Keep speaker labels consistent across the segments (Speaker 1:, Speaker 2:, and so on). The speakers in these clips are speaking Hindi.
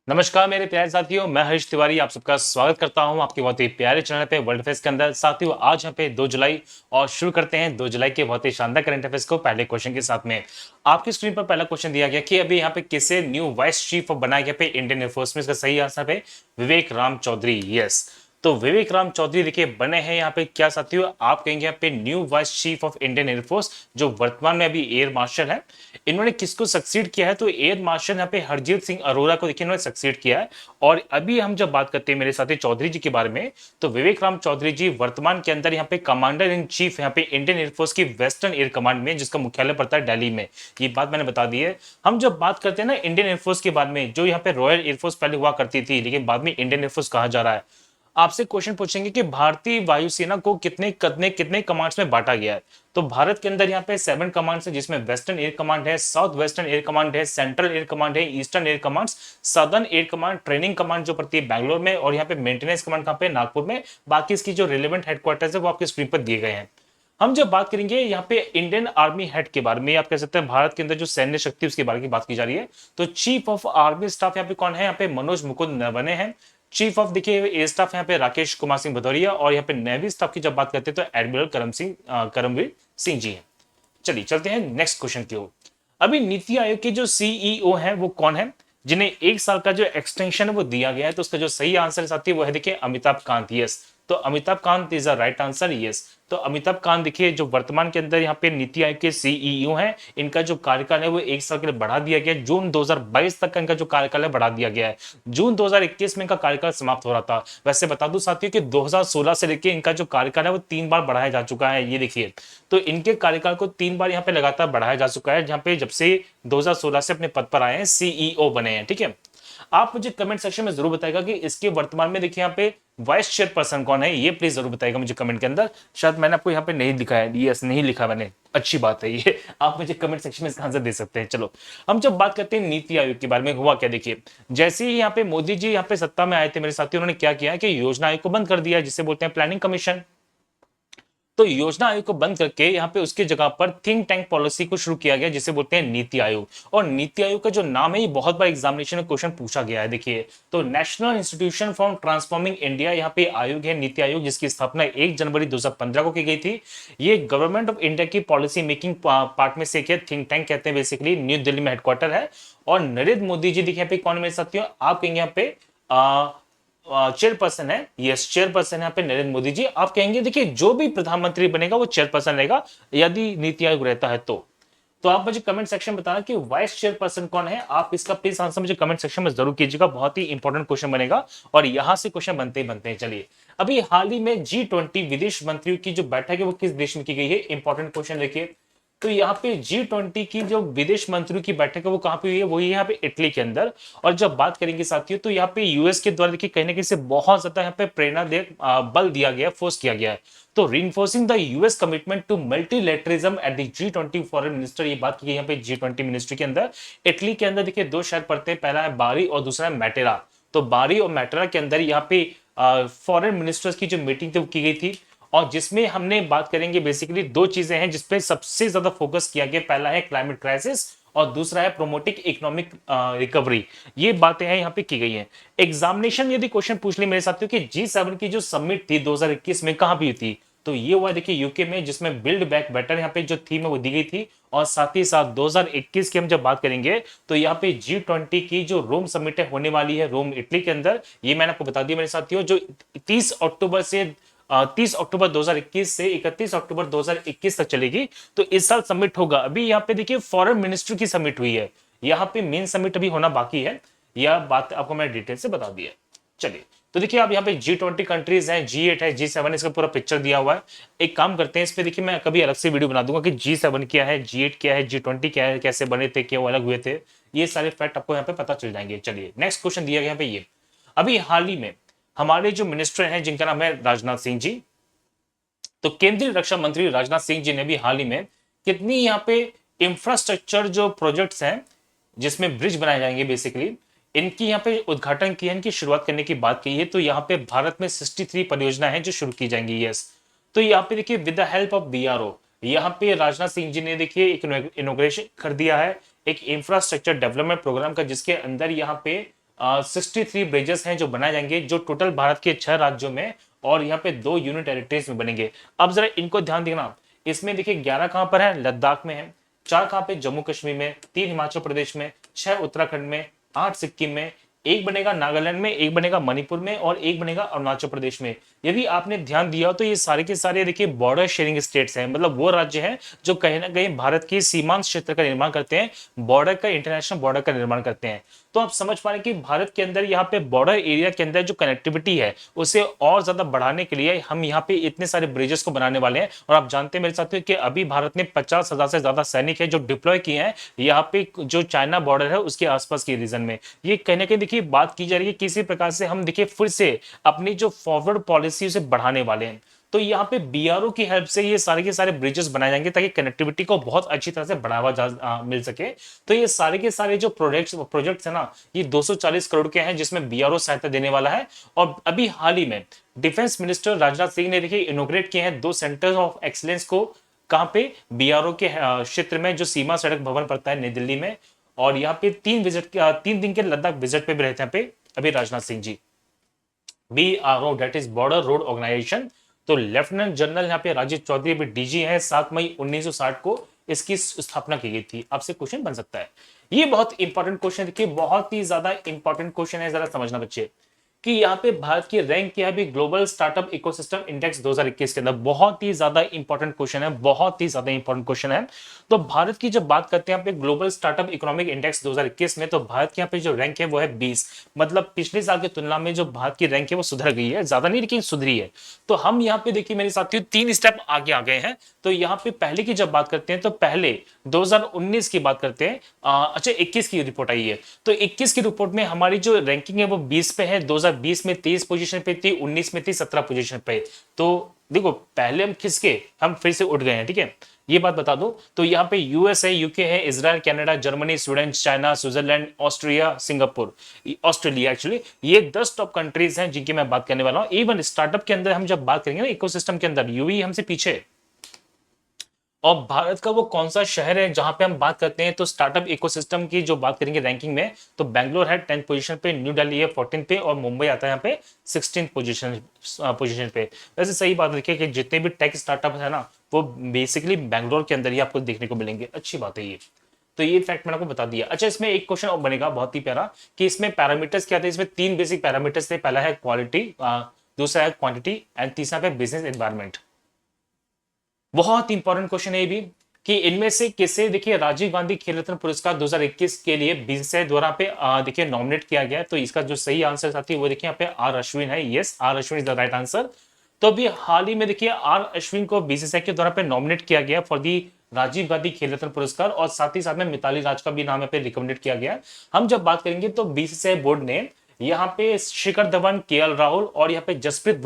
Speaker 1: नमस्कार मेरे प्यारे साथियों, मैं हरीश तिवारी आप सबका स्वागत करता हूं आपके बहुत ही प्यारे चैनल पे वर्ल्ड अफेयर्स के अंदर। साथियों, आज यहाँ पे 2 जुलाई और शुरू करते हैं 2 जुलाई के बहुत ही शानदार करंट अफेयर्स को पहले क्वेश्चन के साथ में। आपकी स्क्रीन पर पहला क्वेश्चन दिया गया कि अभी यहाँ पे किसे न्यू वाइस चीफ बनाया गया पे इंडियन एयरफोर्स में। इसका सही आंसर है विवेक राम चौधरी। यस, तो विवेक राम चौधरी देखिए बने हैं यहाँ पे क्या साथियों, आप कहेंगे यहाँ पे new vice chief of Indian air force, जो वर्तमान में अभी एयर मार्शल है। इन्होंने किसको सक्सीड किया है, तो एयर मार्शल यहाँ पे हरजीत सिंह अरोरा को देखिए इन्होंने सक्सीड किया है। और अभी हम जब बात करते हैं मेरे साथी चौधरी जी के बारे में, तो विवेक राम चौधरी जी वर्तमान के अंदर यहाँ पे कमांडर इन चीफ यहाँ पे इंडियन एयरफोर्स की वेस्टर्न एयर कमांड में, जिसका मुख्यालय पड़ता है दिल्ली में। ये बात मैंने बता दी है। हम जब बात करते हैं ना इंडियन एयरफोर्स के बारे में, जो यहाँ पे रॉयल एयरफोर्स पहले हुआ करती थी लेकिन बाद में इंडियन एयरफोर्स कहा जा रहा है, आपसे क्वेश्चन पूछेंगे कि भारतीय वायुसेना को कितने कितने कितने कमांड्स में बांटा गया है। तो भारत के अंदर यहाँ पे 7 कमांड्स है, जिसमें वेस्टर्न एयर कमांड है, साउथ वेस्टर्न एयर कमांड है, सेंट्रल एयर कमांड है, eastern air command, southern air command, training command जो पड़ती है बैंगलोर में, और यहाँ पे मेंटेनेंस कमांड कहाँ पे नागपुर में। बाकी इसकी जो रिलेवेंट हेडक्वार्टर्स है वो आपके स्क्रीन पर दिए गए हैं। हम जब बात करेंगे यहाँ पे इंडियन आर्मी हेड के बारे में, आप कह सकते हैं भारत के अंदर जो सैन्य शक्ति उसके बारे में बात की जा रही है, तो चीफ ऑफ आर्मी स्टाफ यहाँ पे कौन है, यहाँ पे मनोज मुकुंद नरवणे हैं। चीफ ऑफ देखिए एयर स्टाफ यहाँ पे राकेश कुमार सिंह भदौरिया, और यहाँ पे नेवी स्टाफ की जब बात करते हैं तो एडमिरल करमवीर सिंह जी हैं। चलिए चलते हैं नेक्स्ट क्वेश्चन की ओर। अभी नीति आयोग के जो सीईओ हैं वो कौन है, जिन्हें 1 साल का जो एक्सटेंशन है वो दिया गया है। तो उसका जो सही आंसर है साथी वो है देखिए अमिताभ कांत। यस, तो Amitabh Kant is the right answer. Yes, तो अमिताभ कांत देखिए जो वर्तमान के अंदर यहाँ पे नीति आयोग के सीईओ हैं, इनका जो कार्यकाल है वो 1 साल के लिए बढ़ा दिया गया है। जून 2022 तक का इनका जो कार्यकाल है बढ़ा दिया गया है। जून 2021 में इनका कार्यकाल समाप्त हो रहा था। वैसे बता दूं साथियों कि 2016 से लेके इनका जो कार्यकाल है वो 3 बार बढ़ाया जा चुका है। ये देखिए, तो इनके कार्यकाल को 3 बार यहाँ पे लगातार बढ़ाया जा चुका है, जहां पे जब से 2016 से अपने पद पर आए हैं, सीईओ बने हैं। ठीक है, आप मुझे कमेंट सेक्शन में जरूर बताएगा कि इसके वर्तमान में देखिए यहाँ पे वाइस चेयरपर्सन कौन है, ये प्लीज जरूर बताएगा मुझे कमेंट के अंदर। शायद मैंने आपको यहाँ पे नहीं लिखा है, यस नहीं लिखा मैंने, अच्छी बात है ये। आप मुझे कमेंट सेक्शन में इसका आंसर दे सकते हैं। चलो, हम जब बात करते हैं नीति आयोग के बारे में, हुआ क्या देखिए, जैसे ही यहाँ पे मोदी जी यहाँ पे सत्ता में आए थे मेरे साथी, उन्होंने क्या किया है कि योजना आयोग को बंद कर दिया, जिसे बोलते हैं प्लानिंग कमीशन। तो योजना आयोग को बंद करके यहाँ पे उसकी जगह पर थिंक टैंक पॉलिसी को शुरू किया गया, जिसे बोलते हैं नीति आयोग। और नीति आयोग का जो नाम है ये बहुत बार एग्जामिनेशन में क्वेश्चन पूछा गया है। देखिए, तो national institution for transforming India यहाँ पे आयोग है, नीति आयोग, जिसकी स्थापना 1 जनवरी 2015 को की गई थी। ये गवर्नमेंट ऑफ इंडिया की पॉलिसी मेकिंग पार्ट में से एक थिंक टैंक कहते हैं बेसिकली, न्यू दिल्ली में हेडक्वार्टर है। और नरेंद्र मोदी जी देखिए यहाँ पे कौन मेरे साथियों, आप कहेंगे यहाँ पे चेयरपर्सन है। यस, चेयरपर्सन यहाँ पे नरेंद्र मोदी जी। आप कहेंगे देखिए जो भी प्रधानमंत्री बनेगा वो चेयरपर्सन रहेगा यदि नीति आयोग रहता है तो आप मुझे कमेंट सेक्शन में बताना कि वाइस चेयरपर्सन कौन है। आप इसका प्लीज आंसर मुझे कमेंट सेक्शन में जरूर कीजिएगा, बहुत ही इंपॉर्टेंट क्वेश्चन बनेगा और यहां से क्वेश्चन बनते ही बनते हैं। चलिए, अभी हाल ही में G20 विदेश मंत्रियों की जो बैठक है वो किस देश में की गई है, इंपॉर्टेंट क्वेश्चन देखिए। तो यहाँ पे G20 की जो विदेश मंत्रियों की बैठक है वो कहां पे हुई है, वो यहाँ पे इटली के अंदर। और जब बात करेंगे साथियों, तो यहाँ पे यूएस के द्वारा देखिए कहीं ना कहीं से बहुत ज्यादा यहाँ पे प्रेरणा दे बल दिया गया, फोर्स किया गया है। तो reinforcing the US commitment to multilateralism at the G20 foreign minister, ये बात की गई यहाँ पे G20 मिनिस्ट्री के अंदर। इटली के अंदर देखिए 2 शहर पड़ते हैं, पहला है बारी और दूसरा है मैटेरा। तो बारी और मैटेरा के अंदर यहाँ पे फॉरेन मिनिस्टर्स की जो मीटिंग थी वो की गई थी, और जिसमें हमने बात करेंगे बेसिकली 2 चीजें हैं जिसपे सबसे ज्यादा फोकस किया गया। पहला है क्लाइमेट क्राइसिस और दूसरा है प्रोमोटिंग इकोनॉमिक रिकवरी। ये बातें हैं यहाँ पे की गई हैं। एग्जामिनेशन यदि क्वेश्चन पूछ ले मेरे साथियों कि G7 की जो समिट थी 2021 में कहां भी थी, तो ये हुआ देखिए यूके में, जिसमें बिल्ड बैक बेटर यहाँ पे जो थीम है वो दी गई थी। और साथ ही साथ 2021 की हम जब बात करेंगे तो यहाँ पे G20 की जो रोम समिट होने वाली है रोम इटली के अंदर, ये मैंने आपको बता दिया मेरे साथियों, जो 30 अक्टूबर से 30 अक्टूबर 2021 से 31 अक्टूबर 2021 तक चलेगी। तो इस साल समिट होगा। अभी यहाँ पे देखिए फॉरेन मिनिस्ट्री की समिट हुई है, यहाँ पे मेन समिट अभी होना बाकी है। यह बात आपको मैंने डिटेल से बता दी है। चलिए, तो देखिए आप यहाँ पे G20 कंट्रीज हैं, G8 है, G7, इसका पूरा पिक्चर दिया हुआ है। एक काम करते हैं, इस पे देखिए मैं कभी अलग से वीडियो बना दूंगा कि G7 क्या है, G8 क्या है, G20 क्या है, कैसे बने थे, क्यों अलग हुए थे, ये सारे फैक्ट आपको यहाँ पे पता चल जाएंगे। चलिए, नेक्स्ट क्वेश्चन दिया गया यहाँ पे, ये अभी हाल ही में हमारे जो मिनिस्टर हैं जिनका नाम है राजनाथ सिंह जी, तो केंद्रीय रक्षा मंत्री राजनाथ सिंह जी ने भी हाल ही में कितनी यहाँ पे इंफ्रास्ट्रक्चर जो प्रोजेक्ट्स हैं जिसमें ब्रिज बनाए जाएंगे बेसिकली, इनकी यहाँ पे उद्घाटन किया, इनकी शुरुआत करने की बात की है। तो यहाँ पे भारत में 63 परियोजना है जो शुरू की जाएंगी। यस, तो यहाँ पे देखिए with the help of BRO, यहाँ पे राजनाथ सिंह जी ने देखिए एक इनोग्रेशन कर दिया है एक इंफ्रास्ट्रक्चर डेवलपमेंट प्रोग्राम का, जिसके अंदर यहाँ पे 63 ब्रिजेस हैं जो बनाए जाएंगे, जो टोटल भारत के 6 राज्यों में और यहाँ पे 2 यूनियन टेरिटरीज में बनेंगे। अब जरा इनको ध्यान देना, इसमें देखिए 11 कहां पर है, लद्दाख में है, 4 कहां पे, जम्मू कश्मीर में, 3 हिमाचल प्रदेश में, 6 उत्तराखंड में, 8 सिक्किम में, एक बनेगा नागालैंड में, एक बनेगा मणिपुर में और एक बनेगा अरुणाचल प्रदेश में। यदि आपने ध्यान दिया तो ये सारे के सारे देखिए बॉर्डर शेयरिंग स्टेट्स हैं, मतलब वो राज्य हैं जो कहीं ना कहीं भारत के सीमांत क्षेत्र का निर्माण करते हैं, बॉर्डर का, इंटरनेशनल बॉर्डर का निर्माण करते हैं। तो आप समझ पा रहे हैं कि भारत के अंदर यहाँ पे बॉर्डर एरिया के अंदर जो कनेक्टिविटी है उसे और ज्यादा बढ़ाने के लिए हम यहाँ पे इतने सारे ब्रिजेस को बनाने वाले हैं। और आप जानते हैं मेरे साथियों कि अभी भारत ने 50,000 से ज्यादा सैनिक है जो डिप्लॉय किए हैं यहाँ पे, जो चाइना बॉर्डर है उसके आसपास के रीजन में। ये कहीं ना कहीं देखिए बात की जा रही है किसी प्रकार से हम देखिए फिर से अपनी जो फॉरवर्ड पॉलिसी उसे बढ़ाने वाले हैं। तो यहाँ पे बीआरओ की हेल्प से ये सारे के सारे ब्रिजेस बनाए जाएंगे ताकि कनेक्टिविटी को बहुत अच्छी तरह से बढ़ावा मिल सके। तो ये सारे के सारे जो प्रोजेक्ट्स है ना, ये 240 करोड़ के हैं जिसमें बीआरओ सहायता देने वाला है। और अभी हाल ही में डिफेंस मिनिस्टर राजनाथ सिंह ने देखिए इनोग्रेट किए हैं 2 सेंटर्स ऑफ एक्सीलेंस को, कहां पे, बीआरओ के क्षेत्र में जो सीमा सड़क भवन पड़ता है नई दिल्ली में। और यहाँ पे 3 दिन के लद्दाख विजिट पे भी रहते हैं पे अभी Rajnath Singh ji. BRO that is border road organisation. तो लेफ्टिनेंट जनरल यहाँ पे राजीव चौधरी अभी डीजी है, 7 मई 1960 को इसकी स्थापना की गई थी। आपसे क्वेश्चन बन सकता है, ये बहुत इंपॉर्टेंट क्वेश्चन, देखिए बहुत ही ज्यादा इंपॉर्टेंट क्वेश्चन है, जरा समझना बच्चे कि यहाँ पे भारत की रैंक क्या है अभी ग्लोबल स्टार्टअप इकोसिस्टम इंडेक्स 2021 के अंदर। बहुत ही ज्यादा इंपॉर्टेंट क्वेश्चन है, बहुत ही ज्यादा इंपॉर्टेंट क्वेश्चन है। तो भारत की जब बात करते हैं यहाँ पे ग्लोबल स्टार्टअप इकोनॉमिक इंडेक्स 2021 में, तो भारत की यहाँ पे जो रैंक है वो है 20। मतलब पिछले साल की तुलना में जो भारत की रैंक है वो सुधर गई है, ज्यादा नहीं लेकिन सुधरी है। तो हम यहाँ पे देखिए मेरे साथियों 3 स्टेप आगे आ गए हैं। तो यहाँ पे पहले की जब बात करते हैं तो पहले 2019 की बात करते हैं, अच्छा 21 की रिपोर्ट आई है। तो 21 की रिपोर्ट में हमारी जो रैंकिंग है वो 20 पे है, 2020 में 23 पोजीशन पे थी, 19 में थी 17 पोजीशन पे। तो देखो पहले हम खिसके हम फिर से उठ गए हैं, ठीक है, ये बात बता दो। तो यहाँ पे यूएस है, यूके है, Israel, Canada, Germany, Sweden, China, Switzerland, Austria, Singapore, Australia, actually ये 10 टॉप कंट्रीज हैं जिनकी मैं बात करने वाला हूं। इवन स्टार्टअप के अंदर हम जब बात करेंगे ना इकोसिस्टम के अंदर, यूएई हमसे पीछे है। और भारत का वो कौन सा शहर है जहां पे हम बात करते हैं तो स्टार्टअप इकोसिस्टम की जो बात करेंगे रैंकिंग में, तो बेंगलोर है 10th पोजीशन पे, न्यू दिल्ली है 14th पे और मुंबई आता है यहाँ पे 16th पोजीशन पे। वैसे सही बात देखिए कि जितने भी टेक स्टार्टअप है ना वो बेसिकली बेंगलोर के अंदर ही आपको देखने को मिलेंगे। अच्छी बात है ये, तो ये फैक्ट मैंने आपको बता दिया। अच्छा इसमें एक क्वेश्चन और बनेगा बहुत ही प्यारा कि इसमें पैरामीटर्स क्या थे। इसमें 3 बेसिक पैरामीटर्स थे, पहला है क्वालिटी, दूसरा है क्वांटिटी एंड तीसरा है बिजनेस एनवायरमेंट। बहुत इंपॉर्टेंट क्वेश्चन है ये भी कि इनमें से किसे देखिए राजीव गांधी खेल रत्न पुरस्कार 2021 के लिए बीसीसीआई द्वारा पे देखिए नॉमिनेट किया गया है। तो इसका जो सही आंसर साथी वो देखिए यहाँ पे आर अश्विन है। Yes, R Ashwin is the right answer. तो अभी हाल ही में देखिए आर अश्विन को बीसीसीआई के द्वारा पे नॉमिनेट किया गया फॉर दी राजीव गांधी खेल रत्न पुरस्कार, और साथ ही साथ में मिताली राज का भी नाम यहाँ पे रिकमेंडेड किया गया। हम जब बात करेंगे तो बीसीसीआई बोर्ड ने यहाँ पे शिखर धवन, केएल राहुल और यहाँ पे जसप्रीत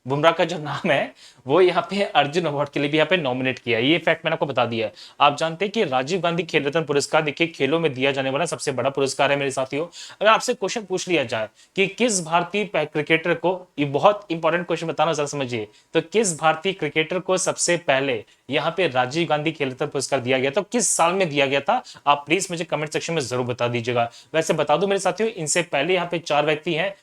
Speaker 1: बुमराह का जो नाम है वो यहाँ पे अर्जुन अवार्ड के लिए भी यहाँ पे नॉमिनेट किया है। ये फैक्ट मैंने आपको बता दिया है। आप जानते हैं कि राजीव गांधी खेल रत्न पुरस्कार देखिए खेलों में दिया जाने वाला सबसे बड़ा पुरस्कार है मेरे साथियों। अगर आपसे क्वेश्चन पूछ लिया जाए कि किस भारतीय क्रिकेटर को, ये बहुत इंपॉर्टेंट क्वेश्चन बताना जरा समझिए, तो किस भारतीय क्रिकेटर को सबसे पहले यहाँ पे राजीव गांधी खेल रत्न पुरस्कार दिया गया, तो किस साल में दिया गया था, आप प्लीज मुझे कमेंट सेक्शन में जरूर बता दीजिएगा। वैसे बता दो मेरे साथियों, इनसे पहले यहाँ पे 4 व्यक्ति हैं,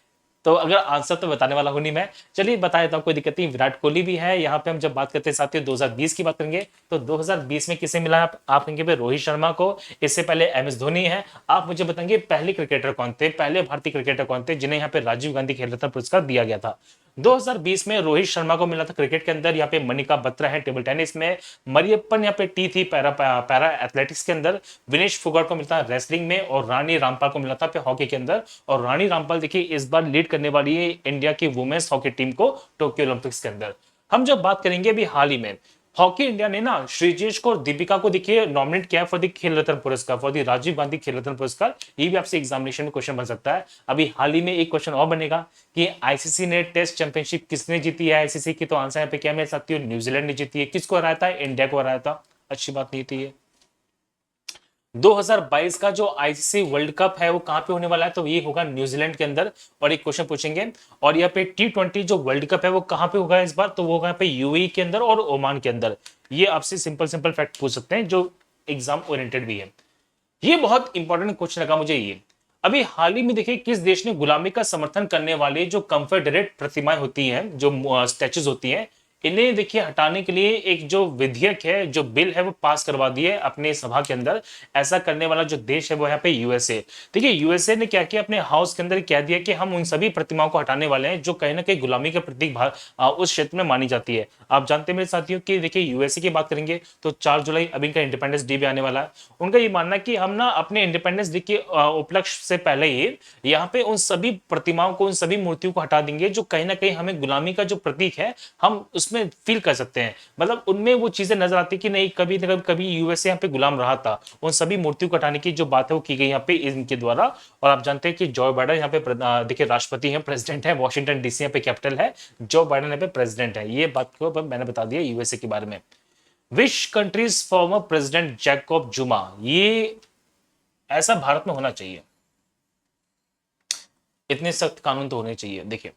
Speaker 1: तो अगर आंसर तो बताने वाला हूं नहीं मैं, चलिए बता देता हूं, कोई दिक्कत नहीं। विराट कोहली भी है यहाँ पे। हम जब बात करते हैं साथियों 2020 की बात करेंगे तो 2020 में किसे मिला, आप कहेंगे पे रोहित शर्मा को। इससे पहले एमएस धोनी है। आप मुझे बताएंगे पहले क्रिकेटर कौन थे, पहले भारतीय क्रिकेटर कौन थे जिन्हें यहाँ पे राजीव गांधी खेल रत्न पुरस्कार दिया गया था। 2020 में रोहित शर्मा को मिला था क्रिकेट के अंदर। यहाँ पे मनिका बत्रा है टेबल टेनिस में, मरियप्पन यहाँ पे टी थी पैरा एथलेटिक्स के अंदर, विनेश फोगाट को मिलता है रेसलिंग में, और रानी रामपाल को मिला था हॉकी के अंदर। और रानी रामपाल देखिए इस बार लीड करने वाली है इंडिया की वुमेन्स हॉकी टीम को टोक्यो ओलंपिक्स के अंदर। हम जब बात करेंगे अभी हाल ही में हॉकी इंडिया ने ना श्रीजेश को और दीपिका को देखिए नॉमिनेट किया फॉर द खेल रत्न पुरस्कार, फॉर द राजीव गांधी खेल रत्न पुरस्कार। ये भी आपसे एग्जामिनेशन में क्वेश्चन बन सकता है। अभी हाल ही में एक क्वेश्चन और बनेगा कि आईसीसी ने टेस्ट चैंपियनशिप किसने जीती है आईसीसी की, तो आंसर यहाँ पे क्या मेरे साथियों, न्यूजीलैंड ने जीती है। किसको हराया था, इंडिया को हराया था। अच्छी बात नहीं थी ये। 2022 का जो आईसीसी वर्ल्ड कप है वो कहां पे होने वाला है, तो ये होगा न्यूजीलैंड के अंदर। और एक क्वेश्चन पूछेंगे, और यहाँ पे टी20 जो वर्ल्ड कप है वो कहां पे होगा इस बार, तो वो होगा यहाँ पे यूएई के अंदर और ओमान के अंदर। ये आपसे सिंपल फैक्ट पूछ सकते हैं जो एग्जाम ओरिएंटेड भी है। ये बहुत इंपॉर्टेंट क्वेश्चन लगा मुझे ये अभी हाल ही में देखिए किस देश ने गुलामी का समर्थन करने वाले जो कन्फेडरेट प्रतिमाएं होती हैं, जो स्टैचूज होती हैं, इन्हें देखिए हटाने के लिए एक जो विधेयक है, जो बिल है, वो पास करवा दिए अपने सभा के अंदर। ऐसा करने वाला जो देश है वो यहाँ पे यूएसए। देखिए यूएसए ने क्या किया, अपने हाउस के अंदर कह दिया कि हम उन सभी प्रतिमाओं को हटाने वाले हैं जो कहीं ना कहीं गुलामी के प्रतीक उस क्षेत्र में मानी जाती है। आप जानते हैं मेरे साथियों कि देखिए यूएसए की बात करेंगे तो 4 जुलाई अभी इनका इंडिपेंडेंस डे भी आने वाला है। उनका ये मानना है कि हम ना अपने इंडिपेंडेंस डे के उपलक्ष्य से पहले ही यहाँ पे उन सभी प्रतिमाओं को, उन सभी मूर्तियों को हटा देंगे जो कहीं ना कहीं हमें गुलामी का जो प्रतीक है हम उसमें फील कर सकते हैं। मतलब उनमें वो चीजें नजर आती कि नहीं, कभी ना कभी यूएसए यहाँ पे गुलाम रहा था। उन सभी मूर्तियों को हटाने की जो बात है वो की गई यहाँ पे इनके द्वारा। और आप जानते हैं कि जो बाइडन यहाँ पे देखिए राष्ट्रपति हैं, प्रेसिडेंट है, वॉशिंगटन डीसी यहाँ पे कैपिटल है, जो बाइडन यहाँ पे प्रेसिडेंट है। ये बात को मैंने बता दिया यूएसए के बारे में। Which countries former president Jacob जुमा, ये ऐसा भारत में होना चाहिए, इतने सख्त कानून तो होने चाहिए। देखिए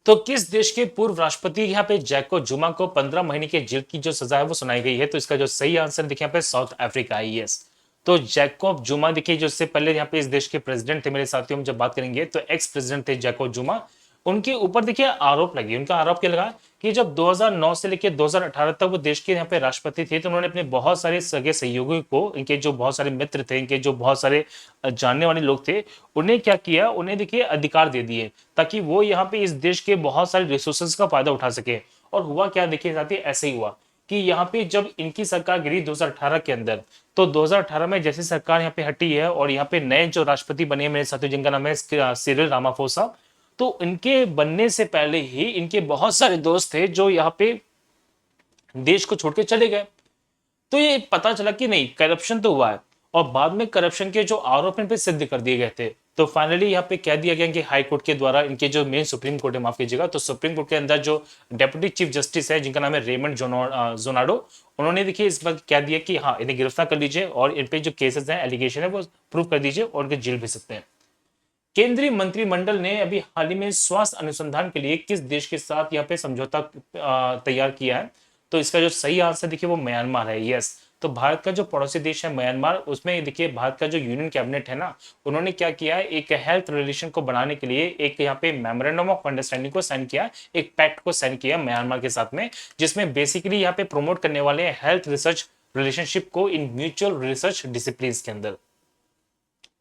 Speaker 1: तो किस देश के पूर्व राष्ट्रपति यहाँ पे जैकब जुमा को 15 महीने की जेल की जो सजा है वो सुनाई गई है? तो इसका जो सही आंसर देखिए यहाँ पे साउथ अफ्रीका है। यस, तो जैकब जुमा देखिए जो इससे पहले यहाँ पे इस देश के प्रेसिडेंट थे, मेरे साथियों हम जब बात करेंगे तो एक्स प्रेसिडेंट थे जैकब जुमा। उनके ऊपर देखिए आरोप लगे, उनका आरोप क्या लगा कि जब 2009 से लेकर 2018 तक वो देश के यहाँ पे राष्ट्रपति थे तो उन्होंने अपने बहुत सारे सगे सहयोगी को, इनके जो बहुत सारे मित्र थे, इनके जो बहुत सारे जानने वाले लोग थे, उन्हें क्या किया, उन्हें देखिए अधिकार दे दिए ताकि वो यहाँ पे इस देश के बहुत सारे रिसोर्सेज का फायदा उठा सके। और हुआ क्या देखिए साथी, ऐसे ही हुआ कि यहाँ पे जब इनकी सरकार गिरी 2018 के अंदर, तो 2018 में जैसे सरकार यहाँ पे हटी है और यहाँ पे नए जो राष्ट्रपति बने मेरे साथियों, जिनका नाम है सिरिल रामाफोसा, तो इनके बनने से पहले ही इनके बहुत सारे दोस्त थे जो यहाँ पे देश को छोड़ के चले गए। तो ये पता चला कि नहीं, करप्शन तो हुआ है और बाद में करप्शन के जो आरोप इन पे सिद्ध कर दिए गए थे। तो फाइनली यहाँ पे कह दिया गया कि हाई कोर्ट के द्वारा, इनके जो मेन सुप्रीम कोर्ट है, माफ कीजिएगा, तो सुप्रीम कोर्ट के अंदर जो डेप्यूटी चीफ जस्टिस है जिनका नाम है रेमंड जोनाडो, उन्होंने देखिए इस बात कह दिया कि हाँ इन्हें गिरफ्तार कर लीजिए और इन पे जो केसेस हैं, एलिगेशन है, वो प्रूव कर दीजिए और उनके जेल भेज सकते हैं। केंद्रीय मंत्रिमंडल ने अभी हाल ही में स्वास्थ्य अनुसंधान के लिए किस देश के साथ यहाँ पे समझौता तैयार किया है? तो इसका जो सही आंसर देखिए वो म्यांमार है। यस, तो भारत का जो पड़ोसी देश है म्यांमार, उसमें देखिए भारत का जो यूनियन कैबिनेट है ना, उन्होंने क्या किया है, एक हेल्थ रिलेशन को बढ़ाने के लिए एक यहाँ पे मेमोरेंडम ऑफ अंडरस्टैंडिंग को साइन किया, एक पैक्ट को साइन किया म्यांमार के साथ में, जिसमें बेसिकली यहाँ पे प्रमोट करने वाले हेल्थ रिसर्च रिलेशनशिप को इन म्यूचुअल रिसर्च डिसिप्लिन के अंदर,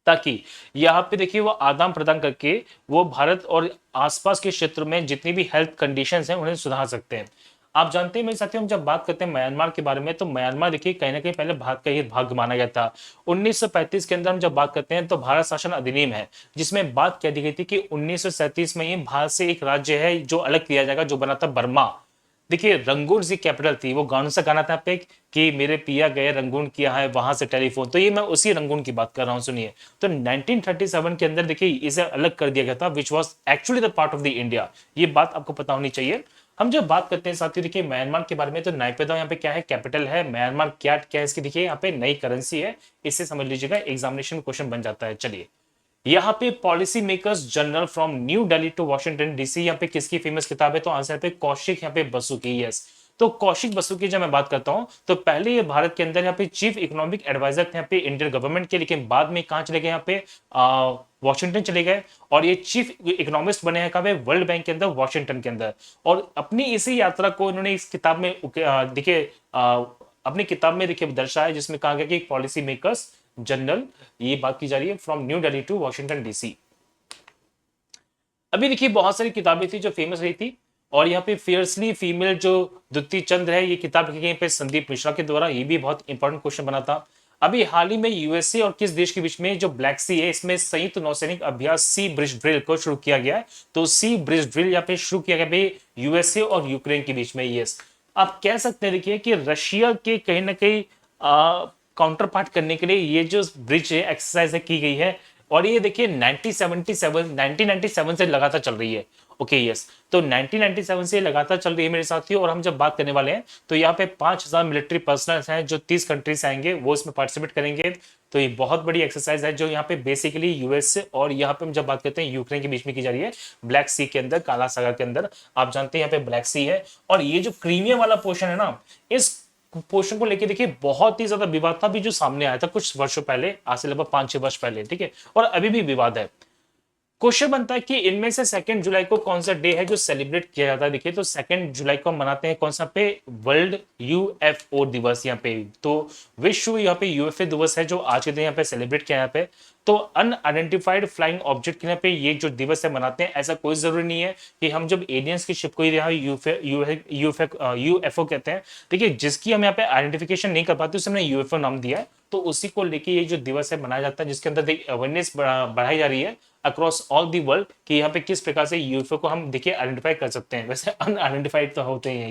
Speaker 1: ताकि यहाँ पे देखिए वो आदान प्रदान करके वो भारत और आसपास के क्षेत्र में जितनी भी हेल्थ कंडीशंस हैं उन्हें सुधार सकते हैं। आप जानते हैं मेरे साथियों, हम जब बात करते हैं म्यांमार के बारे में, तो म्यांमार देखिए कहीं ना कहीं पहले भारत का ही भाग माना गया था। 1935 के अंदर हम जब बात करते हैं तो भारत शासन अधिनियम है जिसमें बात कह दी गई थी कि 1937 में ही भारत से एक राज्य है जो अलग किया जाएगा, जो बना था बर्मा। देखिए रंगून सी कैपिटल थी, वो गानों से गाना था पे कि मेरे पिया गए रंगून किया है वहां से टेलीफोन, तो ये मैं उसी रंगून की बात कर रहा हूं, सुनिए। तो 1937 के अंदर देखिए इसे अलग कर दिया गया था, which was actually the part of the India. ये बात आपको पता होनी चाहिए। हम जब बात करते हैं साथियों देखिए म्यांमार के बारे में, तो नाइपीडाउ यहाँ पे क्या है, कैपिटल है। म्यांमार क्या क्या है इसकी, देखिए यहाँ पे नई करेंसी है, इससे समझ लीजिएगा, एग्जामिनेशन क्वेश्चन बन जाता है। चलिए यहाँ पे policy makers general from New Delhi to Washington DC, यहाँ पे किसकी फेमस किताब है? तो आंसर पे कौशिक यहाँ पे बसु की। यस, तो कौशिक बसु की जब मैं बात करता हूं तो पहले ये भारत के अंदर यहाँ पे चीफ इकोनॉमिक एडवाइजर थे यहाँ पे इंडियन गवर्नमेंट के, लेकिन बाद में कहां चले गए, यहाँ पे वॉशिंगटन चले गए और ये चीफ इकोनॉमिस्ट बने हैं कहाँ, वर्ल्ड बैंक के अंदर, वॉशिंगटन के अंदर। और अपनी इसी यात्रा को इन्होंने इस किताब में देखिए अपनी किताब में देखिए दर्शाया, जिसमें कहा गया कि पॉलिसी मेकर्स जनरल, ये बात की जा रही है from New Delhi to Washington DC. अभी देखिए बहुत सारी किताबें थी जो फेमस रही थी, और यहाँ पे फियर्सली फीमेल जो द्वितीय चंद्र है, ये किताब लिखी गई पे संदीप मिश्रा के द्वारा, ये भी बहुत इंपॉर्टेंट क्वेश्चन बना था। अभी हाल ही में यूएसए और किस देश के बीच में जो ब्लैक सी है, इसमें संयुक्त नौसैनिक अभ्यास सी ब्रिज ड्रिल को शुरू किया गया है। तो सी ब्रिज ड्रिल यहाँ पे शुरू किया गया यूएसए और यूक्रेन के बीच में। यस, आप कह सकते हैं देखिए कि रशिया के कहीं ना कहीं काउंटर पार्ट करने के लिए ये जो ब्रिज है एक्सरसाइज है की गई है, और ये देखिए 1997 से लगातार चल रही है। ओके यस, तो 1997 से लगातार चल रही है मेरे साथियों। और हम जब बात करने वाले हैं तो यहाँ पे 5000 मिलिट्री पर्सनल हैं जो 30 कंट्रीज से आएंगे, वो इसमें पार्टिसिपेट करेंगे। तो ये बहुत बड़ी एक्सरसाइज है जो यहाँ पे बेसिकली यूएस और यहाँ पे हम जब बात करते हैं यूक्रेन के बीच में की जा रही है, ब्लैक सी के अंदर, काला सागर के अंदर। आप जानते हैं यहाँ पे ब्लैक सी है, और ये जो क्रीमिया वाला पोर्शन है ना, इस पोर्शन को लेके देखिए बहुत ही ज्यादा विवाद था, अभी जो सामने आया था कुछ वर्षों पहले, आज से लगभग 5-6 वर्ष पहले, ठीक है, और अभी भी विवाद है। क्वेश्चन बनता है कि इनमें से 2 जुलाई को कौन सा डे है जो सेलिब्रेट किया जाता है। देखिए तो 2 जुलाई को हम मनाते हैं कौन सा पे, वर्ल्ड यूएफओ दिवस यहाँ पे, तो विश्व यहाँ पे यूएफए दिवस है जो आज के दिन यहाँ पे सेलिब्रेट किया यहाँ पे। तो अनआइडेंटिफाइड फ्लाइंग ऑब्जेक्ट के यहाँ पे ये जो दिवस है मनाते हैं। ऐसा कोई जरूरी नहीं है कि हम जब एलियंस की शिप को यहाँ यूएफओ कहते हैं, देखिए जिसकी हम यहाँ पे आइडेंटिफिकेशन नहीं कर पाते उसे हमने यूएफओ नाम दिया है। तो उसी को लेके ये जो दिवस है मनाया जाता है, जिसके अंदर अवेयरनेस बढ़ाई जा रही है अक्रॉस ऑल दी वर्ल्ड कि यहाँ पे किस प्रकार से यूएफओ को हम देखिए आइडेंटिफाई कर सकते हैं। वैसे अनआइडेंटिफाइड तो होते हैं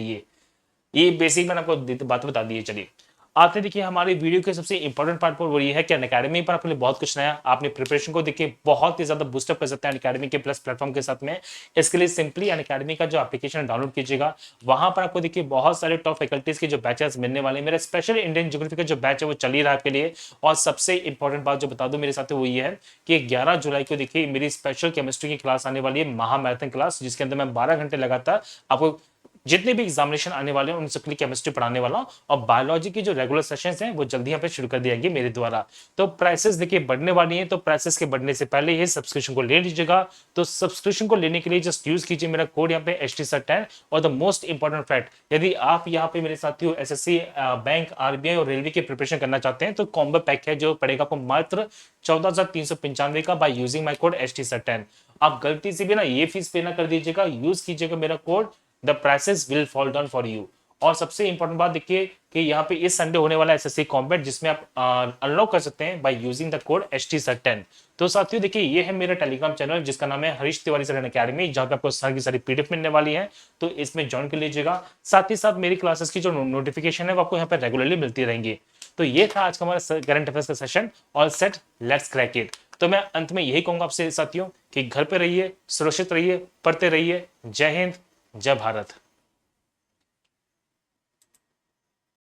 Speaker 1: ये बेसिक मैंने आपको बात बता दी है। चलिए आते देखिए हमारे वीडियो के सबसे इंपॉर्टेंट पार्ट पर, वो ये है कि अनअकैडमी पर आपके लिए बहुत कुछ नया, आपने प्रिपरेशन को देखिए बहुत ही ज्यादा बूस्टअप कर सकते हैं अनअकैडमी के प्लस प्लेटफॉर्म के साथ में। इसके लिए सिंपली अनअकैडमी का जो एप्लीकेशन डाउनलोड कीजिएगा, वहां पर आपको देखिए बहुत सारे टॉप फैकल्टीज के जो बैचेस मिलने वाले हैं। मेरा स्पेशल इंडियन ज्योग्राफी का जो बैच है वो चल ही रहा है आपके लिए। और सबसे इंपॉर्टेंट बात जो बता दूं मेरे साथ वो ये है कि 11 जुलाई को देखिए मेरी स्पेशल केमिस्ट्री की क्लास आने वाली है, महामैराथन क्लास, जिसके अंदर मैं 12 घंटे लगातार आपको जितने भी एग्जामिनेशन आने वाले हैं उन सबके लिए केमिस्ट्री पढ़ाने वाला हूं। और बायोलॉजी की जो रेगुलर सेशंस हैं वो जल्दी यहाँ पे शुरू कर दिए मेरे द्वारा। तो प्राइसेस देखिए बढ़ने वाली हैं, तो प्राइसेस के बढ़ने से पहले ये सब्सक्रिप्शन को ले लीजिएगा। तो सब्सक्रिप्शन को लेने के लिए जस्ट यूज कीजिए मेरा कोड यहाँ पे HT10। और द मोस्ट इंपॉर्टेंट फैक्ट, यदि आप यहाँ पे मेरे साथियों SSC, बैंक, RBI और रेलवे की प्रिपरेशन करना चाहते हैं तो कॉम्बो पैक है जो पड़ेगा आपको मात्र 14,395 का by using my code HT10। आप गलती से भी ना ये फीस पे ना कर दीजिएगा, यूज कीजिएगा मेरा code, the prices will fall down for you. और सबसे इंपॉर्टेंट बात देखिए कि यहाँ पे इस संडे होने वाला SSC कॉम्बैट, जिसमें आप अनलॉक कर सकते हैं by using the code HT10। तो साथियों देखिए ये है मेरा टेलीग्राम चैनल जिसका नाम है हरीश तिवारी सर अकेडमी, जहाँ पे आपको सारी की सारी PDF मिलने वाली है। तो इसमें ज्वाइन कर लीजिएगा। साथ ही साथ मेरी क्लासेस की जो नोटिफिकेशन है वो आपको यहाँ पे रेगुलरली मिलती रहेंगी। तो ये था आज का हमारा करंट अफेयर्स का session. All set, let's crack it. तो मैं अंत में यही कहूंगा आपसे साथियों कि घर पे रहिए, सुरक्षित रहिए, पढ़ते रहिए। जय हिंद, जय भारत।